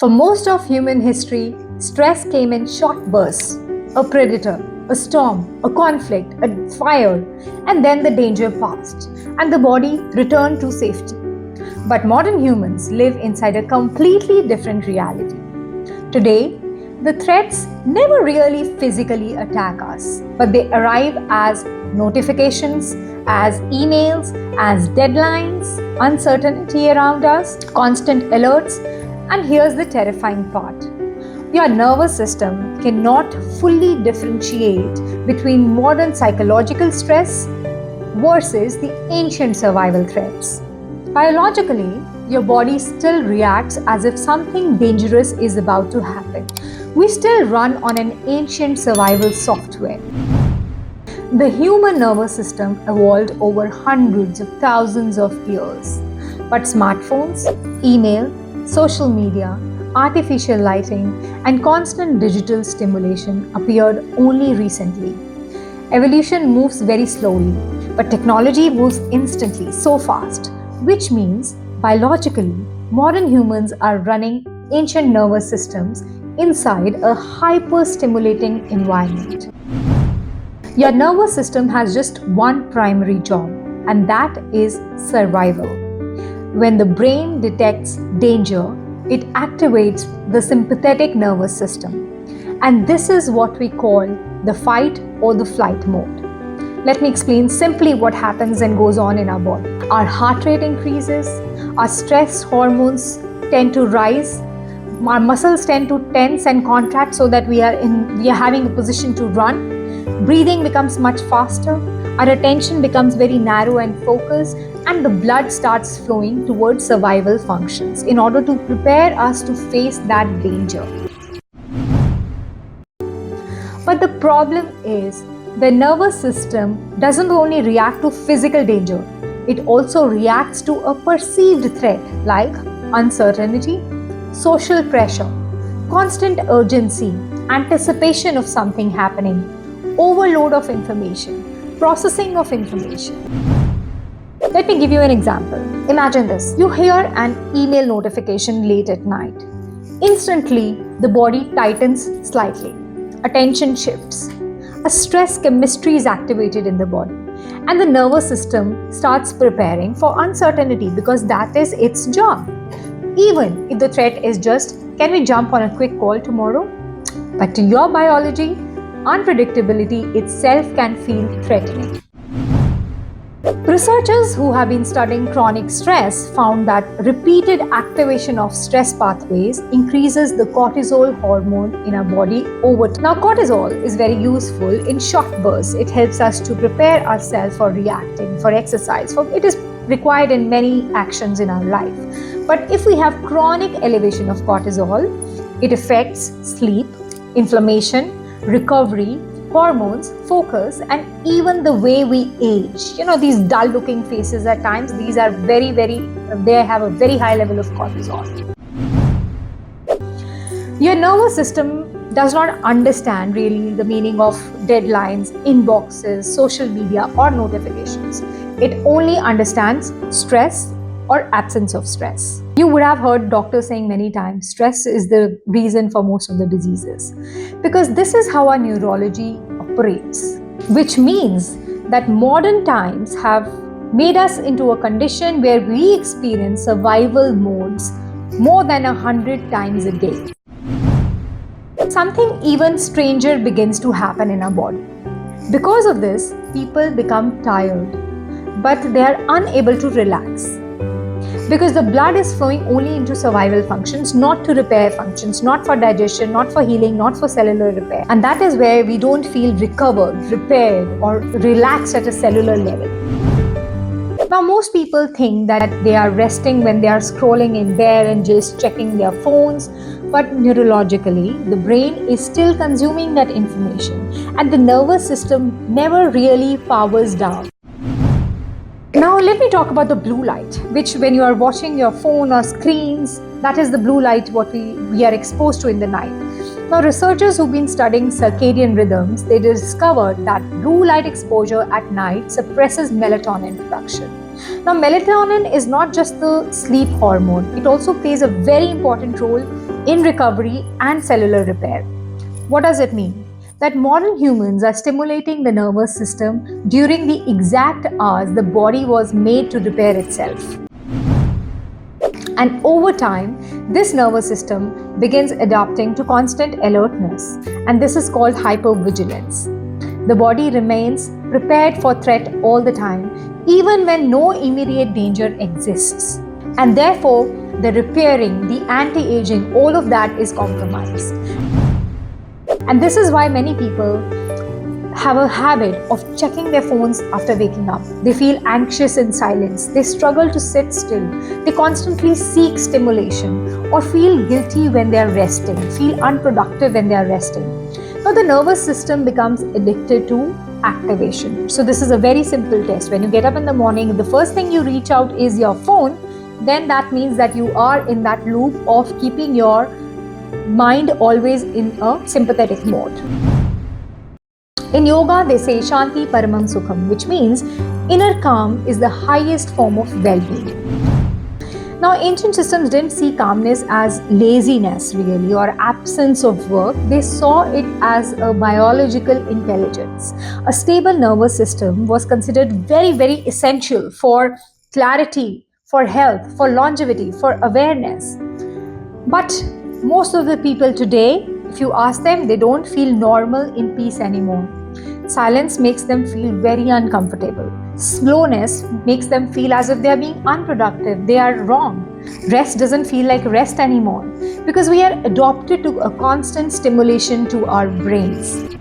For most of human history, stress came in short bursts: a predator, a storm, a conflict, a fire, and then the danger passed, and the body returned to safety. But modern humans live inside a completely different reality. Today, the threats never really physically attack us, but they arrive as notifications, as emails, as deadlines, uncertainty around us, constant alerts, and here's the terrifying part. Your nervous system cannot fully differentiate between modern psychological stress versus the ancient survival threats. Biologically, your body still reacts as if something dangerous is about to happen. We still run on an ancient survival software. The human nervous system evolved over hundreds of thousands of years. But smartphones, email, social media, artificial lighting, and constant digital stimulation appeared only recently. Evolution moves very slowly, but technology moves instantly, so fast, which means biologically, modern humans are running ancient nervous systems inside a hyper-stimulating environment. Your nervous system has just one primary job, and that is survival. When the brain detects danger, it activates the sympathetic nervous system. And this is what we call the fight or the flight mode. Let me explain simply what happens and goes on in our body. Our heart rate increases, our stress hormones tend to rise, our muscles tend to tense and contract so that we are having a position to run. Breathing becomes much faster, our attention becomes very narrow and focused, and the blood starts flowing towards survival functions in order to prepare us to face that danger. But the problem is, the nervous system doesn't only react to physical danger, it also reacts to a perceived threat like uncertainty, social pressure, constant urgency, anticipation of something happening, overload of information, processing of information. Let me give you an example. Imagine this. You hear an email notification late at night. Instantly, the body tightens slightly. Attention shifts. A stress chemistry is activated in the body, and the nervous system starts preparing for uncertainty because that is its job. Even if the threat is just, can we jump on a quick call tomorrow? But to your biology, unpredictability itself can feel threatening. Researchers who have been studying chronic stress found that repeated activation of stress pathways increases the cortisol hormone in our body over time. Now, cortisol is very useful in short bursts. It helps us to prepare ourselves for reacting, for exercise. It is required in many actions in our life. But if we have chronic elevation of cortisol, it affects sleep, inflammation, recovery, hormones, focus, and even the way we age. These dull looking faces at times, these are they have a very high level of cortisol. Your nervous system does not understand really the meaning of deadlines, inboxes, social media, or notifications. It only understands stress or absence of stress. You would have heard doctors saying many times, stress is the reason for most of the diseases. Because this is how our neurology operates. Which means that modern times have made us into a condition where we experience survival modes more than 100 times a day. Something even stranger begins to happen in our body. Because of this, people become tired, but they are unable to relax. Because the blood is flowing only into survival functions, not to repair functions, not for digestion, not for healing, not for cellular repair. And that is where we don't feel recovered, repaired, or relaxed at a cellular level. Now, most people think that they are resting when they are scrolling in bed and just checking their phones, but neurologically, the brain is still consuming that information, and the nervous system never really powers down. Now let me talk about the blue light, which when you are watching your phone or screens, that is the blue light what we are exposed to in the night. Now, researchers who've been studying circadian rhythms, they discovered that blue light exposure at night suppresses melatonin production. Now, melatonin is not just the sleep hormone, it also plays a very important role in recovery and cellular repair. What does it mean? That modern humans are stimulating the nervous system during the exact hours the body was made to repair itself. And over time, this nervous system begins adapting to constant alertness, and this is called hypervigilance. The body remains prepared for threat all the time, even when no immediate danger exists. And therefore, the repairing, the anti-aging, all of that is compromised. And this is why many people have a habit of checking their phones after waking up. They feel anxious in silence. They struggle to sit still. They constantly seek stimulation or feel guilty when they are resting, feel unproductive when they are resting. Now, the nervous system becomes addicted to activation. So, this is a very simple test. When you get up in the morning, the first thing you reach out is your phone, then that means that you are in that loop of keeping your mind always in a sympathetic mode. In yoga, they say Shanti Paramam Sukham, which means inner calm is the highest form of well-being. Now, ancient systems didn't see calmness as laziness really or absence of work. They saw it as a biological intelligence. A stable nervous system was considered very, very essential for clarity, for health, for longevity, for awareness. But most of the people today, if you ask them, they don't feel normal in peace anymore. Silence makes them feel very uncomfortable. Slowness makes them feel as if they are being unproductive, they are wrong. Rest doesn't feel like rest anymore because we are adopted to a constant stimulation to our brains.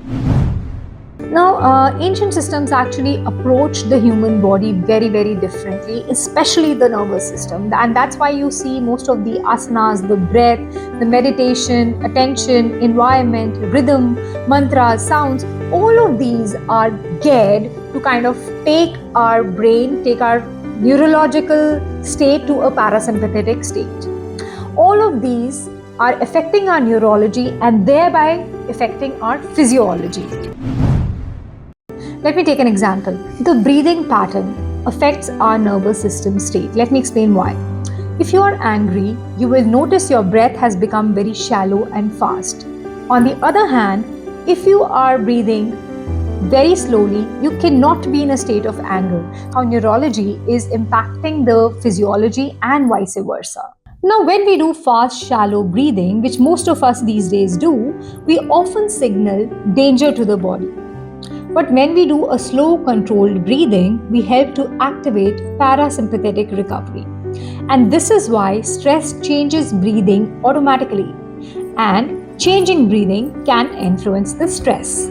Now, ancient systems actually approach the human body very, very differently, especially the nervous system. And that's why you see most of the asanas, the breath, the meditation, attention, environment, rhythm, mantras, sounds, all of these are geared to kind of take our brain, take our neurological state to a parasympathetic state. All of these are affecting our neurology and thereby affecting our physiology. Let me take an example. The breathing pattern affects our nervous system state. Let me explain why. If you are angry, you will notice your breath has become very shallow and fast. On the other hand, if you are breathing very slowly, you cannot be in a state of anger. How neurology is impacting the physiology and vice versa. Now, when we do fast, shallow breathing, which most of us these days do, we often signal danger to the body. But when we do a slow, controlled breathing, we help to activate parasympathetic recovery. And this is why stress changes breathing automatically. And changing breathing can influence the stress.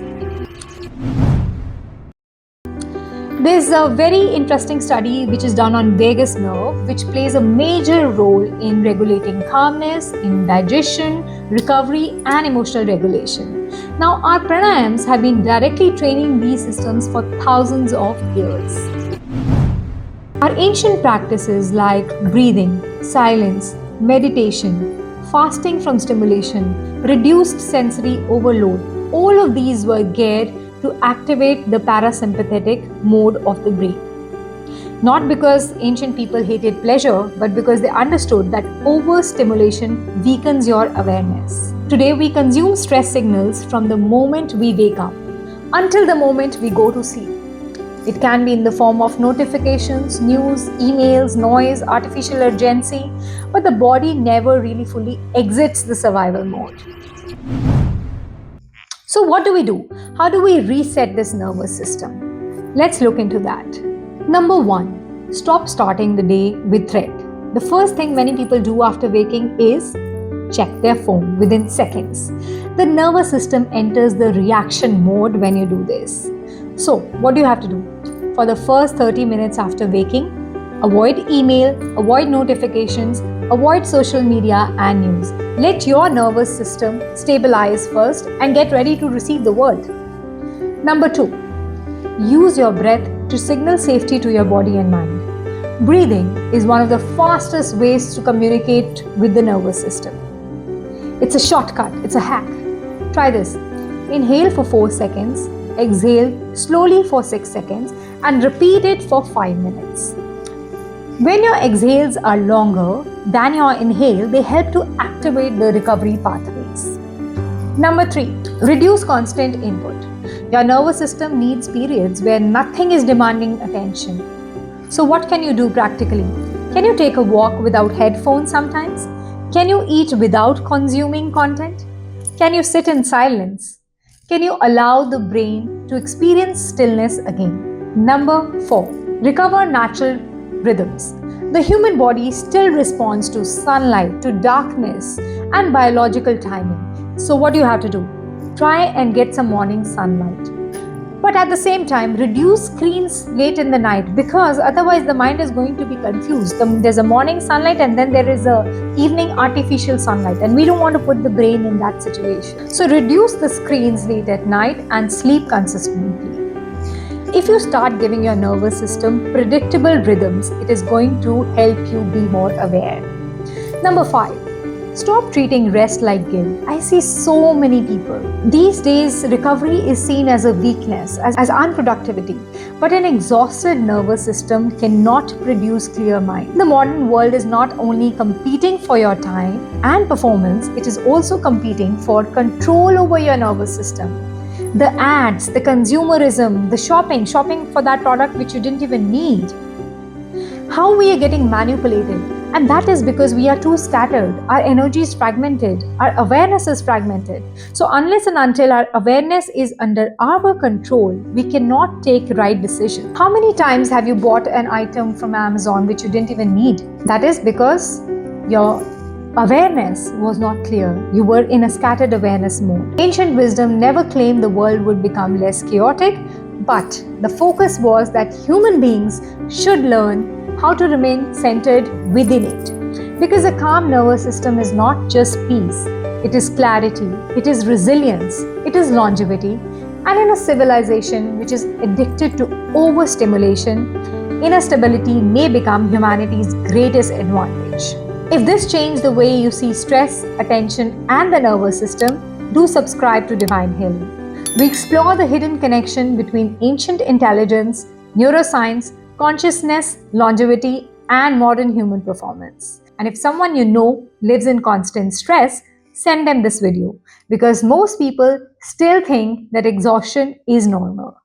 There's a very interesting study which is done on vagus nerve, which plays a major role in regulating calmness, in digestion, recovery, and emotional regulation. Now, our pranayams have been directly training these systems for thousands of years. Our ancient practices like breathing, silence, meditation, fasting from stimulation, reduced sensory overload, all of these were geared to activate the parasympathetic mode of the brain. Not because ancient people hated pleasure, but because they understood that overstimulation weakens your awareness. Today, we consume stress signals from the moment we wake up until the moment we go to sleep. It can be in the form of notifications, news, emails, noise, artificial urgency, but the body never really fully exits the survival mode. So what do? How do we reset this nervous system? Let's look into that. Number 1, stop starting the day with threat. The first thing many people do after waking is check their phone within seconds. The nervous system enters the reaction mode when you do this. So what do you have to do? For the first 30 minutes after waking, avoid email, avoid notifications, avoid social media and news. Let your nervous system stabilize first and get ready to receive the world. Number 2, use your breath to signal safety to your body and mind. Breathing is one of the fastest ways to communicate with the nervous system. It's a shortcut, it's a hack. Try this. Inhale for 4 seconds, exhale slowly for 6 seconds, and repeat it for 5 minutes. When your exhales are longer than your inhale, they help to activate the recovery pathways. Number 3, reduce constant input. Your nervous system needs periods where nothing is demanding attention. So what can you do practically? Can you take a walk without headphones sometimes? Can you eat without consuming content? Can you sit in silence? Can you allow the brain to experience stillness again? Number 4, recover natural rhythms. The human body still responds to sunlight, to darkness, and biological timing. So what do you have to do? Try and get some morning sunlight. But at the same time, reduce screens late in the night, because otherwise the mind is going to be confused. There's a morning sunlight and then there is a evening artificial sunlight, and we don't want to put the brain in that situation. So reduce the screens late at night and sleep consistently. If you start giving your nervous system predictable rhythms, it is going to help you be more aware. Number 5, stop treating rest like guilt. I see so many people. These days, recovery is seen as a weakness, as unproductivity. But an exhausted nervous system cannot produce clear mind. The modern world is not only competing for your time and performance, it is also competing for control over your nervous system. The ads, the consumerism, the shopping for that product which you didn't even need. How we are getting manipulated. And that is because we are too scattered. Our energy is fragmented. Our awareness is fragmented. So unless and until our awareness is under our control, we cannot take right decisions. How many times have you bought an item from Amazon which you didn't even need? That is because your awareness was not clear. You were in a scattered awareness mode. Ancient wisdom never claimed the world would become less chaotic, but the focus was that human beings should learn how to remain centered within it. Because a calm nervous system is not just peace, it is clarity, it is resilience, it is longevity. And in a civilization which is addicted to overstimulation, inner stability may become humanity's greatest advantage. If this changed the way you see stress, attention, and the nervous system, do subscribe to Divine Healing. We explore the hidden connection between ancient intelligence, neuroscience, consciousness, longevity, and modern human performance. And if someone you know lives in constant stress, send them this video, because most people still think that exhaustion is normal.